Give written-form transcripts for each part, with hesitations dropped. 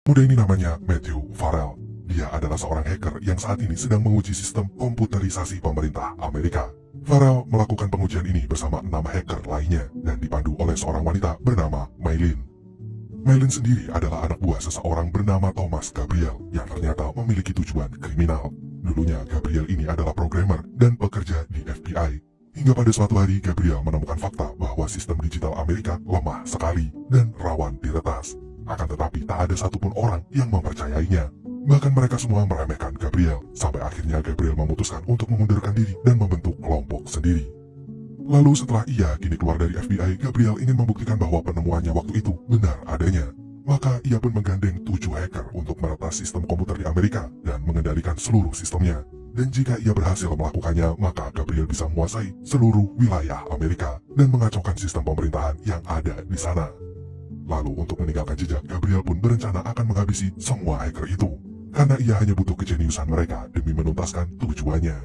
Muda ini namanya Matthew Farrell. Dia adalah seorang hacker yang saat ini sedang menguji sistem komputerisasi pemerintah Amerika. Farrell melakukan pengujian ini bersama 6 hacker lainnya dan dipandu oleh seorang wanita bernama Maylin. Maylin sendiri adalah anak buah seseorang bernama Thomas Gabriel yang ternyata memiliki tujuan kriminal. Dulunya Gabriel ini adalah programmer dan bekerja di FBI. Hingga pada suatu hari Gabriel menemukan fakta bahwa sistem digital Amerika lemah sekali dan rawan diretas. Akan tetapi tak ada satupun orang yang mempercayainya. Bahkan mereka semua meremehkan Gabriel, sampai akhirnya Gabriel memutuskan untuk mengundurkan diri dan membentuk kelompok sendiri. Lalu setelah ia kini keluar dari FBI, Gabriel ingin membuktikan bahwa penemuannya waktu itu benar adanya. Maka ia pun menggandeng 7 hacker untuk meretas sistem komputer di Amerika dan mengendalikan seluruh sistemnya. Dan jika ia berhasil melakukannya, maka Gabriel bisa menguasai seluruh wilayah Amerika dan mengacaukan sistem pemerintahan yang ada di sana. Lalu untuk meninggalkan jejak, Gabriel pun berencana akan menghabisi semua hacker itu, karena ia hanya butuh kejeniusan mereka demi menuntaskan tujuannya.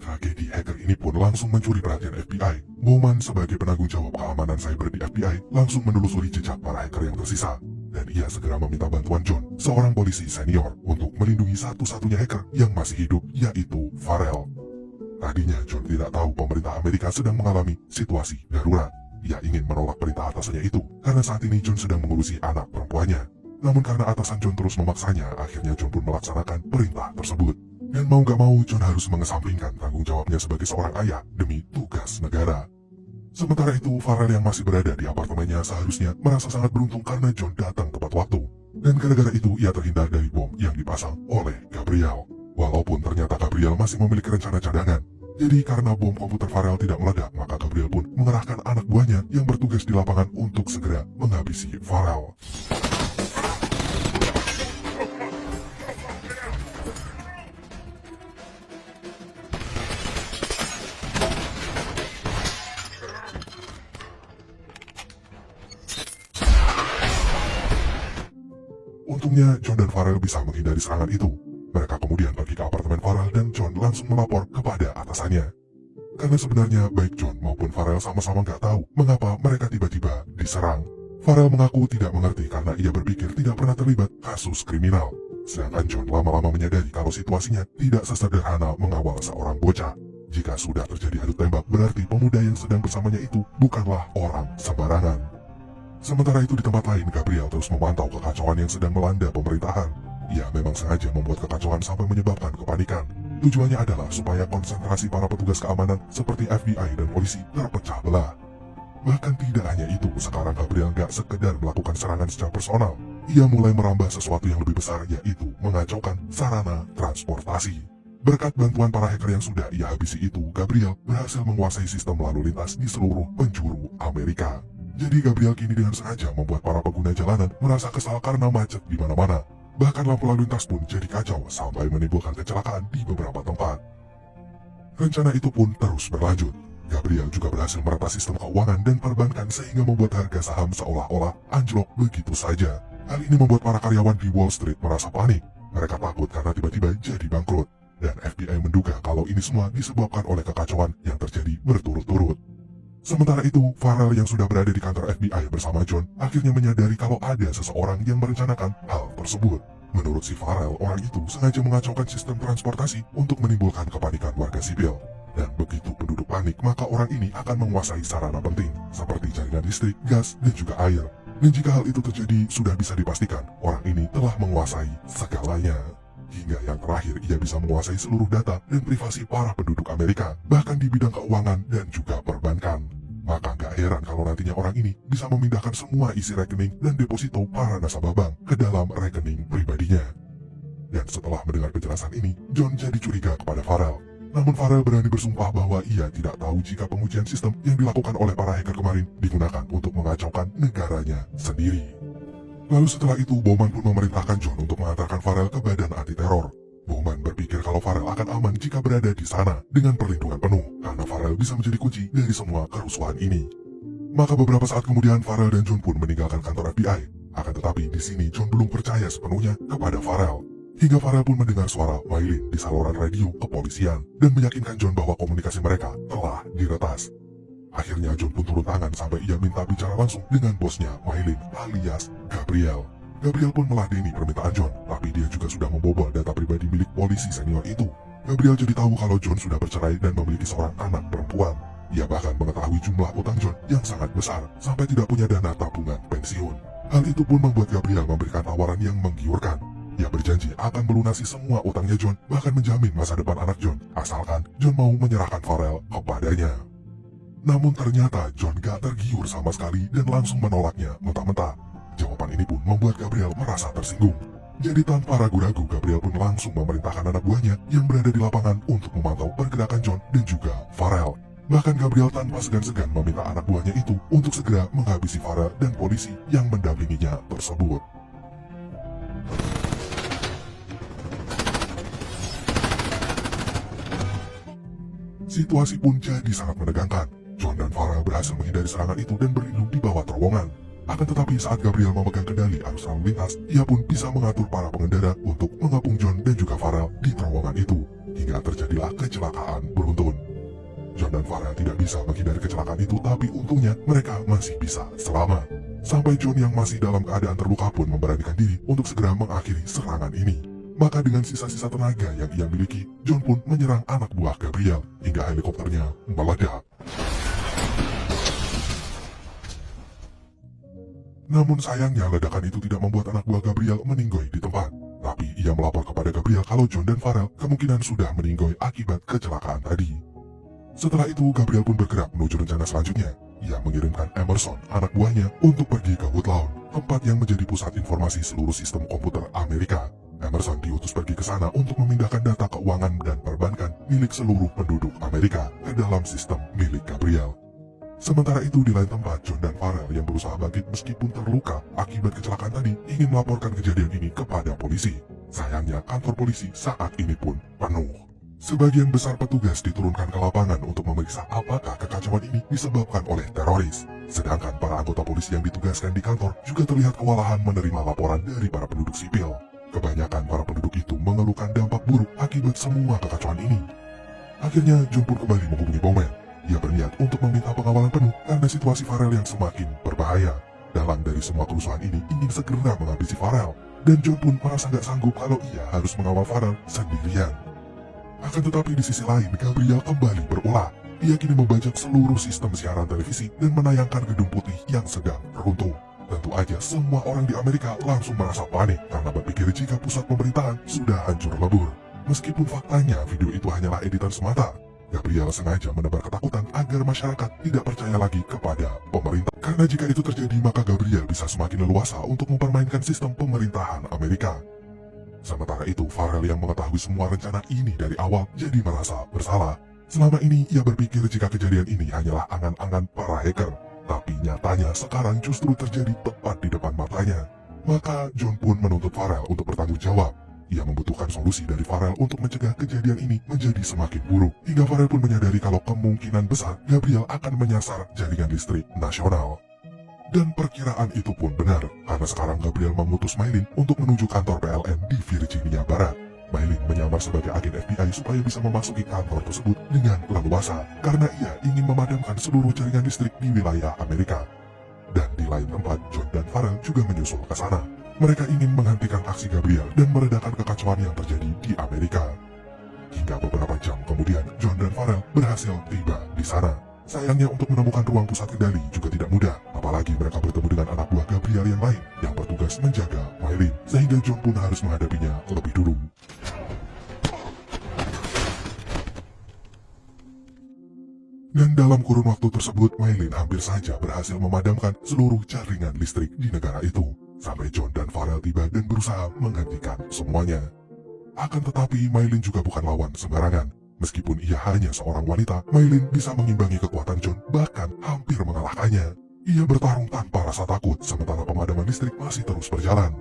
Tragedi hacker ini pun langsung mencuri perhatian FBI. Bowman sebagai penanggung jawab keamanan cyber di FBI langsung menelusuri jejak para hacker yang tersisa. Dan ia segera meminta bantuan John, seorang polisi senior, untuk melindungi satu-satunya hacker yang masih hidup, yaitu Farrell. Tadinya John tidak tahu pemerintah Amerika sedang mengalami situasi darurat. Ia ingin menolak perintah atasannya itu, karena saat ini John sedang mengurusi anak perempuannya. Namun karena atasan John terus memaksanya, akhirnya John pun melaksanakan perintah tersebut. Dan mau gak mau, John harus mengesampingkan tanggung jawabnya sebagai seorang ayah demi tugas negara. Sementara itu, Farrell yang masih berada di apartemennya seharusnya merasa sangat beruntung karena John datang tepat waktu. Dan gara-gara itu, ia terhindar dari bom yang dipasang oleh Gabriel. Walaupun ternyata Gabriel masih memiliki rencana cadangan. Jadi karena bom komputer Farrell tidak meledak, maka Gabriel pun mengerahkan anak buahnya yang bertugas di lapangan untuk segera menghabisi Farrell. Untungnya John dan Farrell bisa menghindari serangan itu. Mereka kemudian pergi ke apartemen Farrell dan John langsung melapor kepada atasannya. Karena sebenarnya baik John maupun Farrell sama-sama nggak tahu mengapa mereka tiba-tiba diserang. Farrell mengaku tidak mengerti karena ia berpikir tidak pernah terlibat kasus kriminal. Sedangkan John lama-lama menyadari kalau situasinya tidak sesederhana mengawal seorang bocah. Jika sudah terjadi adu tembak, berarti pemuda yang sedang bersamanya itu bukanlah orang sembarangan. Sementara itu di tempat lain, Gabriel terus memantau kekacauan yang sedang melanda pemerintahan. Ia memang sengaja membuat kekacauan sampai menyebabkan kepanikan. Tujuannya adalah supaya konsentrasi para petugas keamanan seperti FBI dan polisi terpecah belah. Bahkan tidak hanya itu, sekarang Gabriel gak sekedar melakukan serangan secara personal. Ia mulai merambah sesuatu yang lebih besar, yaitu mengacaukan sarana transportasi. Berkat bantuan para hacker yang sudah ia habisi itu, Gabriel berhasil menguasai sistem lalu lintas di seluruh penjuru Amerika. Jadi Gabriel kini dengan sengaja membuat para pengguna jalanan merasa kesal karena macet di mana-mana. Bahkan lampu lalu lintas pun jadi kacau sampai menimbulkan kecelakaan di beberapa tempat. Rencana itu pun terus berlanjut. Gabriel juga berhasil meretas sistem keuangan dan perbankan sehingga membuat harga saham seolah-olah anjlok begitu saja. Hal ini membuat para karyawan di Wall Street merasa panik. Mereka takut karena tiba-tiba jadi bangkrut. Dan FBI menduga kalau ini semua disebabkan oleh kekacauan yang terjadi berturut-turut. Sementara itu, Farrell yang sudah berada di kantor FBI bersama John akhirnya menyadari kalau ada seseorang yang merencanakan hal tersebut. Menurut si Farrell, orang itu sengaja mengacaukan sistem transportasi untuk menimbulkan kepanikan warga sipil. Dan begitu penduduk panik, maka orang ini akan menguasai sarana penting seperti jaringan listrik, gas, dan juga air. Dan jika hal itu terjadi, sudah bisa dipastikan orang ini telah menguasai segalanya. Hingga yang terakhir, ia bisa menguasai seluruh data dan privasi para penduduk Amerika, bahkan di bidang keuangan dan juga perbankan. Maka gak heran kalau nantinya orang ini bisa memindahkan semua isi rekening dan deposito para nasabah bank ke dalam rekening pribadinya. Dan setelah mendengar penjelasan ini, John jadi curiga kepada Farrell. Namun Farrell berani bersumpah bahwa ia tidak tahu jika pengujian sistem yang dilakukan oleh para hacker kemarin digunakan untuk mengacaukan negaranya sendiri. Lalu setelah itu, Bowman pun memerintahkan John untuk mengantarkan Farrell ke badan anti-teror. Bowman berpikir kalau Farrell akan aman jika berada di sana dengan perlindungan penuh, karena Farrell bisa menjadi kunci dari semua kerusuhan ini. Maka beberapa saat kemudian, Farrell dan John pun meninggalkan kantor FBI. Akan tetapi di sini John belum percaya sepenuhnya kepada Farrell. Hingga Farrell pun mendengar suara Maylin di saluran radio kepolisian dan meyakinkan John bahwa komunikasi mereka telah diretas. Akhirnya John pun turun tangan sampai ia minta bicara langsung dengan bosnya, Maylin alias Gabriel. Gabriel pun meladeni permintaan John, tapi dia juga sudah membobol data pribadi milik polisi senior itu. Gabriel jadi tahu kalau John sudah bercerai dan memiliki seorang anak perempuan. Ia bahkan mengetahui jumlah utang John yang sangat besar, sampai tidak punya dana tabungan pensiun. Hal itu pun membuat Gabriel memberikan tawaran yang menggiurkan. Ia berjanji akan melunasi semua utangnya John, bahkan menjamin masa depan anak John, asalkan John mau menyerahkan Farrell kepadanya. Namun ternyata John gak tergiur sama sekali dan langsung menolaknya mentah-mentah. Jawaban ini pun membuat Gabriel merasa tersinggung. Jadi tanpa ragu-ragu, Gabriel pun langsung memerintahkan anak buahnya yang berada di lapangan untuk memantau pergerakan John dan juga Farrell. Bahkan Gabriel tanpa segan-segan meminta anak buahnya itu untuk segera menghabisi Farrell dan polisi yang mendampinginya tersebut. Situasi pun jadi sangat menegangkan. John dan Farrell berhasil menghindari serangan itu dan berlindung di bawah terowongan. Akan tetapi saat Gabriel memegang kendali arus lalu lintas, ia pun bisa mengatur para pengendara untuk mengapung John dan juga Farrell di terowongan itu, hingga terjadilah kecelakaan beruntun. John dan Farrell tidak bisa menghindari kecelakaan itu, tapi untungnya mereka masih bisa selamat. Sampai John yang masih dalam keadaan terluka pun memberanikan diri untuk segera mengakhiri serangan ini. Maka dengan sisa-sisa tenaga yang ia miliki, John pun menyerang anak buah Gabriel hingga helikopternya meledak. Namun sayangnya ledakan itu tidak membuat anak buah Gabriel meninggoy di tempat. Tapi ia melapor kepada Gabriel kalau John dan Farrell kemungkinan sudah meninggoy akibat kecelakaan tadi. Setelah itu Gabriel pun bergerak menuju rencana selanjutnya. Ia mengirimkan Emerson, anak buahnya, untuk pergi ke Woodlawn, tempat yang menjadi pusat informasi seluruh sistem komputer Amerika. Emerson diutus pergi ke sana untuk memindahkan data keuangan dan perbankan milik seluruh penduduk Amerika ke dalam sistem milik Gabriel. Sementara itu di lain tempat, John dan Farrell yang berusaha bangkit meskipun terluka akibat kecelakaan tadi ingin melaporkan kejadian ini kepada polisi. Sayangnya kantor polisi saat ini pun penuh. Sebagian besar petugas diturunkan ke lapangan untuk memeriksa apakah kekacauan ini disebabkan oleh teroris. Sedangkan para anggota polisi yang ditugaskan di kantor juga terlihat kewalahan menerima laporan dari para penduduk sipil. Kebanyakan para penduduk itu mengeluhkan dampak buruk akibat semua kekacauan ini. Akhirnya John pun kembali menghubungi Bowman. Ia berniat untuk meminta pengawalan penuh karena situasi Farrell yang semakin berbahaya. Dalang dari semua kerusuhan ini ingin segera menghabisi Farrell, dan John pun merasa gak sanggup kalau ia harus mengawal Farrell sendirian. Akan tetapi di sisi lain, Gabriel kembali berulah. Ia kini membajak seluruh sistem siaran televisi dan menayangkan Gedung Putih yang sedang runtuh. Tentu aja semua orang di Amerika langsung merasa panik karena berpikir jika pusat pemerintahan sudah hancur lebur. Meskipun faktanya video itu hanyalah editan semata, Gabriel sengaja menebar ketakutan agar masyarakat tidak percaya lagi kepada pemerintah. Karena jika itu terjadi, maka Gabriel bisa semakin leluasa untuk mempermainkan sistem pemerintahan Amerika. Sementara itu, Farrell yang mengetahui semua rencana ini dari awal jadi merasa bersalah. Selama ini ia berpikir jika kejadian ini hanyalah angan-angan para hacker. Tapi nyatanya sekarang justru terjadi tepat di depan matanya. Maka John pun menuntut Farrell untuk bertanggung jawab. Ia membutuhkan solusi dari Farrell untuk mencegah kejadian ini menjadi semakin buruk. Hingga Farrell pun menyadari kalau kemungkinan besar Gabriel akan menyasar jaringan listrik nasional. Dan perkiraan itu pun benar, karena sekarang Gabriel mengutus Maylin untuk menuju kantor PLN di Virginia Barat. Maylin menyamar sebagai agen FBI supaya bisa memasuki kantor tersebut dengan leluasa, karena ia ingin memadamkan seluruh jaringan listrik di wilayah Amerika. Dan di lain tempat, John dan Farrell juga menyusul ke sana. Mereka ingin menghentikan aksi Gabriel dan meredakan kekacauan yang terjadi di Amerika. Hingga beberapa jam kemudian, John dan Farrell berhasil tiba di sana. Sayangnya untuk menemukan ruang pusat kendali juga tidak mudah, apalagi mereka bertemu dengan anak buah Gabriel yang lain yang bertugas menjaga Maylin, sehingga John pun harus menghadapinya lebih dulu. Dan dalam kurun waktu tersebut, Maylin hampir saja berhasil memadamkan seluruh jaringan listrik di negara itu. Sampai John dan Farrell tiba dan berusaha menghentikan semuanya. Akan tetapi, Maylin juga bukan lawan sembarangan. Meskipun ia hanya seorang wanita, Maylin bisa mengimbangi kekuatan John, bahkan hampir mengalahkannya. Ia bertarung tanpa rasa takut, sementara pemadaman listrik masih terus berjalan.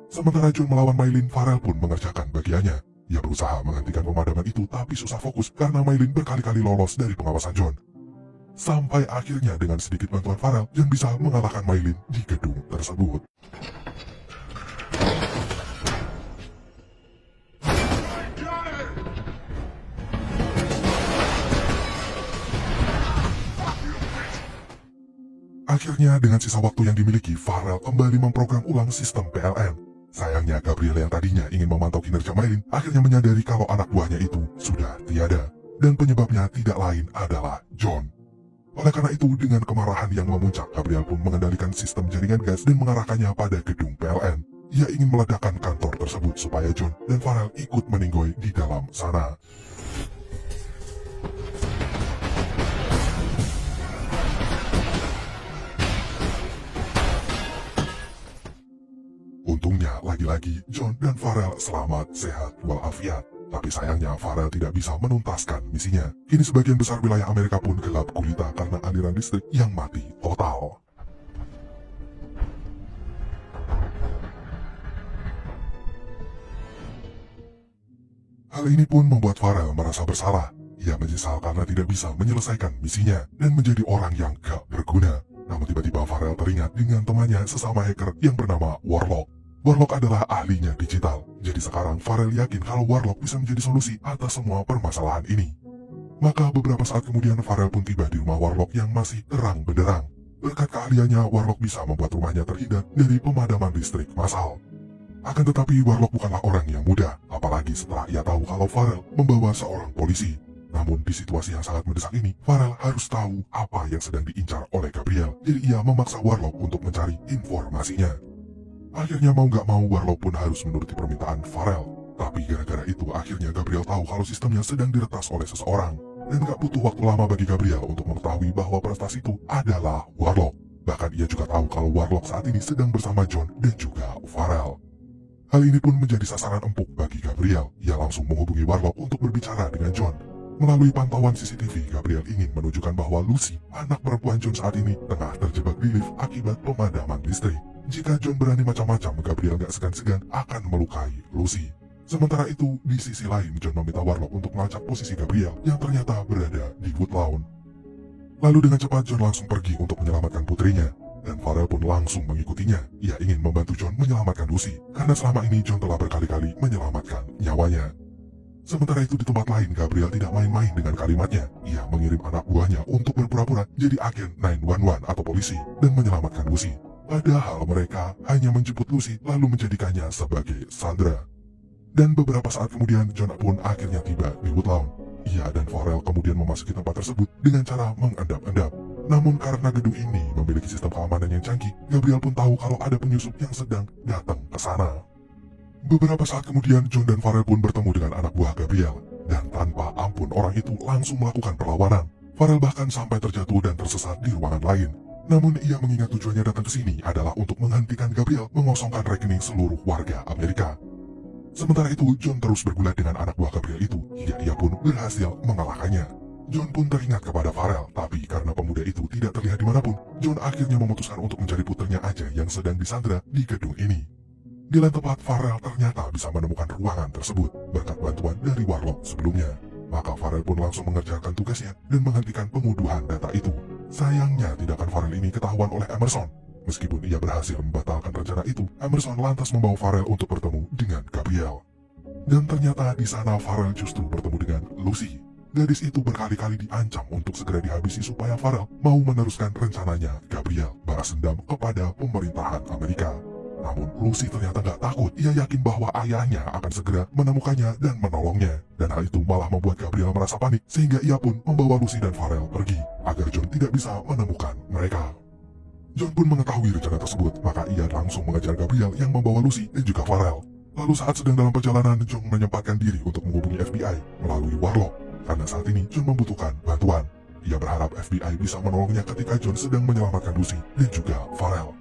Sementara John melawan Maylin, Farrell pun mengerjakan bagiannya. Ia berusaha menghentikan pemadaman itu, tapi susah fokus karena Maylin berkali-kali lolos dari pengawasan John. Sampai akhirnya dengan sedikit bantuan Farrell, John bisa mengalahkan Maylin di gedung tersebut. Akhirnya dengan sisa waktu yang dimiliki, Farel kembali memprogram ulang sistem PLN. Sayangnya Gabriel yang tadinya ingin memantau kinerja Maylin akhirnya menyadari kalau anak buahnya itu sudah tiada. Dan penyebabnya tidak lain adalah John. Oleh karena itu, dengan kemarahan yang memuncak, Gabriel pun mengendalikan sistem jaringan gas dan mengarahkannya pada gedung PLN. Ia ingin meledakkan kantor tersebut supaya John dan Farel ikut meninggoy di dalam sana. Untungnya, lagi-lagi John dan Farel selamat, sehat, walafiat. Tapi sayangnya Farel tidak bisa menuntaskan misinya. Kini sebagian besar wilayah Amerika pun gelap gulita karena aliran listrik yang mati total. Hal ini pun membuat Farel merasa bersalah. Ia menyesal karena tidak bisa menyelesaikan misinya dan menjadi orang yang gak berguna. Namun tiba-tiba Farel teringat dengan temannya sesama hacker yang bernama Warlock. Warlock adalah ahlinya digital, jadi sekarang Farel yakin kalau Warlock bisa menjadi solusi atas semua permasalahan ini. Maka beberapa saat kemudian Farel pun tiba di rumah Warlock yang masih terang benderang. Berkat keahliannya, Warlock bisa membuat rumahnya terhindar dari pemadaman listrik massal. Akan tetapi Warlock bukanlah orang yang mudah, apalagi setelah ia tahu kalau Farel membawa seorang polisi. Namun di situasi yang sangat mendesak ini, Farel harus tahu apa yang sedang diincar oleh Gabriel, jadi ia memaksa Warlock untuk mencari informasinya. Akhirnya mau gak mau Warlock pun harus menuruti permintaan Farel. Tapi gara-gara itu akhirnya Gabriel tahu kalau sistemnya sedang diretas oleh seseorang. Dan gak butuh waktu lama bagi Gabriel untuk mengetahui bahwa peretas itu adalah Warlock. Bahkan ia juga tahu kalau Warlock saat ini sedang bersama John dan juga Farel. Hal ini pun menjadi sasaran empuk bagi Gabriel. Ia langsung menghubungi Warlock untuk berbicara dengan John. Melalui pantauan CCTV, Gabriel ingin menunjukkan bahwa Lucy, anak perempuan John saat ini, tengah terjebak di lift akibat pemadaman listrik. Jika John berani macam-macam, Gabriel gak segan-segan akan melukai Lucy. Sementara itu, di sisi lain, John meminta Warlock untuk melacak posisi Gabriel yang ternyata berada di Woodlawn. Lalu dengan cepat John langsung pergi untuk menyelamatkan putrinya. Dan Farel pun langsung mengikutinya. Ia ingin membantu John menyelamatkan Lucy, karena selama ini John telah berkali-kali menyelamatkan nyawanya. Sementara itu di tempat lain, Gabriel tidak main-main dengan kalimatnya. Ia mengirim anak buahnya untuk berpura-pura jadi agen 911 atau polisi dan menyelamatkan Lucy. Padahal mereka hanya menjemput Lucy lalu menjadikannya sebagai sandera. Dan beberapa saat kemudian John pun akhirnya tiba di Woodlawn. Ia dan Farel kemudian memasuki tempat tersebut dengan cara mengendap-endap. Namun karena gedung ini memiliki sistem keamanan yang canggih, Gabriel pun tahu kalau ada penyusup yang sedang datang ke sana. Beberapa saat kemudian John dan Farel pun bertemu dengan anak buah Gabriel. Dan tanpa ampun orang itu langsung melakukan perlawanan. Farel bahkan sampai terjatuh dan tersesat di ruangan lain. Namun ia mengingat tujuannya datang ke sini adalah untuk menghentikan Gabriel mengosongkan rekening seluruh warga Amerika. Sementara itu John terus bergulat dengan anak buah Gabriel itu hingga ia pun berhasil mengalahkannya. John pun teringat kepada Farel, tapi karena pemuda itu tidak terlihat dimanapun, John akhirnya memutuskan untuk mencari putrinya aja yang sedang disandera di gedung ini. Di lain tempat, Farel ternyata bisa menemukan ruangan tersebut berkat bantuan dari Warlock sebelumnya. Maka Farel pun langsung mengerjakan tugasnya dan menghentikan pengunduhan data itu. Sayangnya tindakan Farel ini ketahuan oleh Emerson. Meskipun ia berhasil membatalkan rencana itu, Emerson lantas membawa Farel untuk bertemu dengan Gabriel. Dan ternyata di sana Farel justru bertemu dengan Lucy. Gadis itu berkali-kali diancam untuk segera dihabisi supaya Farel mau meneruskan rencananya Gabriel balas dendam kepada pemerintahan Amerika. Namun Lucy ternyata gak takut. Ia yakin bahwa ayahnya akan segera menemukannya dan menolongnya. Dan hal itu malah membuat Gabriel merasa panik, sehingga ia pun membawa Lucy dan Farel pergi agar John tidak bisa menemukan mereka. John pun mengetahui rencana tersebut, maka ia langsung mengejar Gabriel yang membawa Lucy dan juga Farel. Lalu saat sedang dalam perjalanan, John menyempatkan diri untuk menghubungi FBI melalui Warlock. Karena saat ini John membutuhkan bantuan. Ia berharap FBI bisa menolongnya ketika John sedang menyelamatkan Lucy dan juga Farel.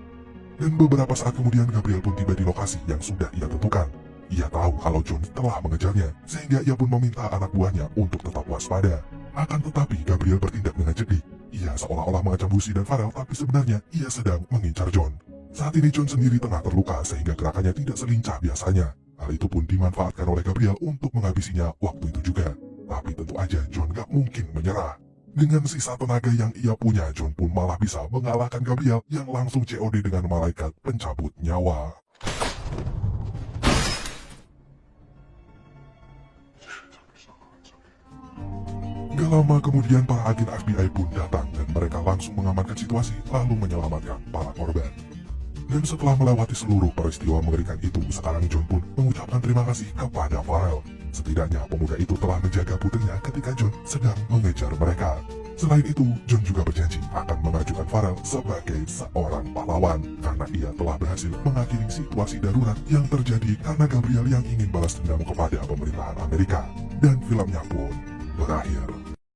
Dan beberapa saat kemudian Gabriel pun tiba di lokasi yang sudah ia tentukan. Ia tahu kalau John telah mengejarnya, sehingga ia pun meminta anak buahnya untuk tetap waspada. Akan tetapi Gabriel bertindak dengan cerdik. Ia seolah-olah mengancam Lucy dan Farel, tapi sebenarnya ia sedang mengincar John. Saat ini John sendiri tengah terluka sehingga gerakannya tidak selincah biasanya. Hal itu pun dimanfaatkan oleh Gabriel untuk menghabisinya waktu itu juga. Tapi tentu aja John gak mungkin menyerah. Dengan sisa tenaga yang ia punya, John pun malah bisa mengalahkan Gabriel yang langsung COD dengan malaikat pencabut nyawa. Gak lama kemudian para agen FBI pun datang dan mereka langsung mengamankan situasi lalu menyelamatkan para korban. Dan setelah melewati seluruh peristiwa mengerikan itu, sekarang John pun mengucapkan terima kasih kepada Farrell. Setidaknya pemuda itu telah menjaga putrinya ketika John sedang mengejar mereka. Selain itu, John juga berjanji akan mengajukan Farrell sebagai seorang pahlawan karena ia telah berhasil mengakhiri situasi darurat yang terjadi karena Gabriel yang ingin balas dendam kepada pemerintahan Amerika. Dan filmnya pun berakhir.